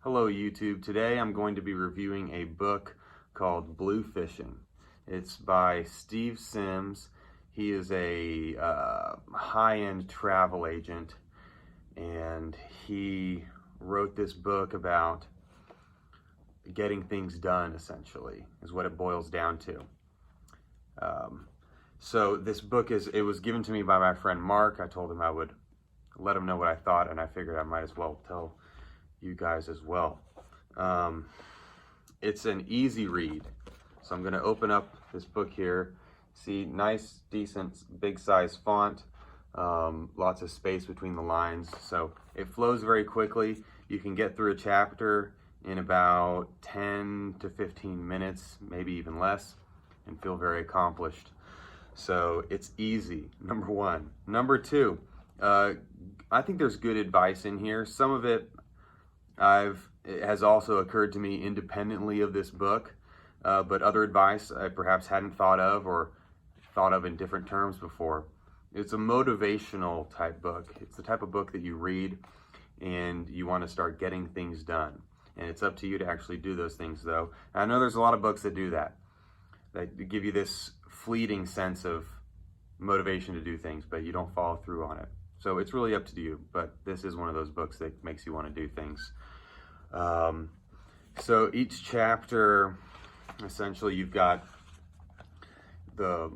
Hello YouTube. Today I'm going to be reviewing a book called Bluefishing. It's by Steve Sims. He is a high-end travel agent, and he wrote this book about getting things done, essentially, is what it boils down to. So this book it was given to me by my friend Mark. I told him I would let him know what I thought, and I figured I might as well tell you guys as well. It's an easy read. So I'm going to open up this book here. See, nice, decent, big size font. Lots of space between the lines. So it flows very quickly. You can get through a chapter in about 10 to 15 minutes, maybe even less, and feel very accomplished. So it's easy, number one. Number two, I think there's good advice in here. Some of it it has also occurred to me independently of this book, but other advice I perhaps hadn't thought of or thought of in different terms before. It's a motivational type book. It's the type of book that you read and you want to start getting things done. And it's up to you to actually do those things, though. And I know there's a lot of books that do that give you this fleeting sense of motivation to do things, but you don't follow through on it. So it's really up to you, but this is one of those books that makes you want to do things. So each chapter, essentially, you've got the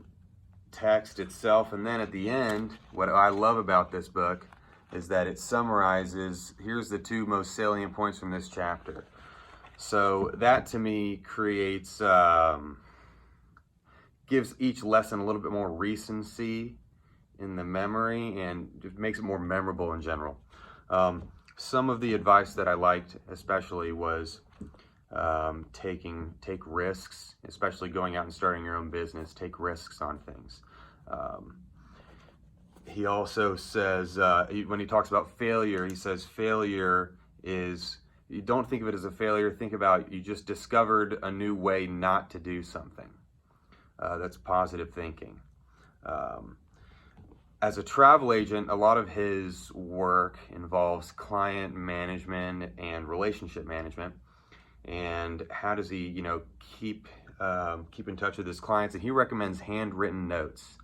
text itself, and then at the end, what I love about this book is that it summarizes, here's the two most salient points from this chapter. So that to me creates, gives each lesson a little bit more recency in the memory and just makes it more memorable in general. Some of the advice that I liked especially was take risks, especially going out and starting your own business. Take risks on things. He also says, when he talks about failure, he says failure is, you don't think of it as a failure, think about you just discovered a new way not to do something. That's positive thinking. As a travel agent, a lot of his work involves client management and relationship management. And how does he, keep in touch with his clients? And he recommends handwritten notes.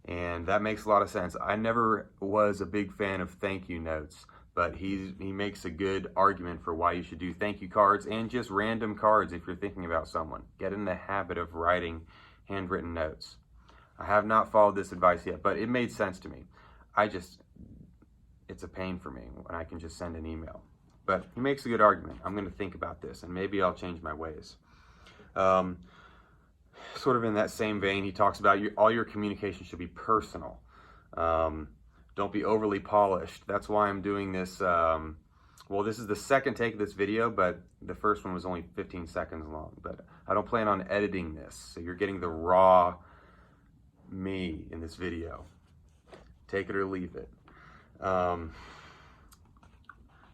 And that makes a lot of sense. I never was a big fan of thank you notes, but he makes a good argument for why you should do thank you cards and just random cards if you're thinking about someone. Get in the habit of writing handwritten notes. I have not followed this advice yet, but it made sense to me. It's a pain for me when I can just send an email. But he makes a good argument. I'm going to think about this, and maybe I'll change my ways. Sort of in that same vein, he talks about all your communication should be personal. Don't be overly polished. That's why I'm doing this. Well, this is the second take of this video, but the first one was only 15 seconds long. But I don't plan on editing this, so you're getting the raw me in this video. Take it or leave it.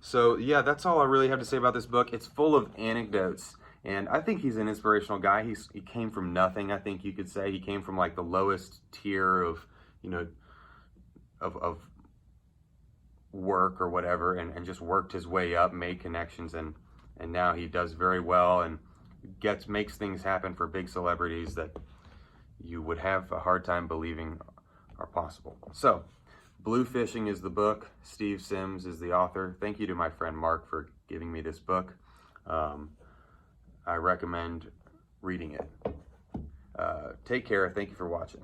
So yeah, that's all I really have to say about this book. It's full of anecdotes, and I think he's an inspirational guy. He came from nothing. I think you could say he came from like the lowest tier of of work or whatever, and just worked his way up, made connections, and now he does very well and makes things happen for big celebrities that you would have a hard time believing are possible. So, Bluefishing is the book. Steve Sims is the author. Thank you to my friend Mark for giving me this book. I recommend reading it. Take care. Thank you for watching.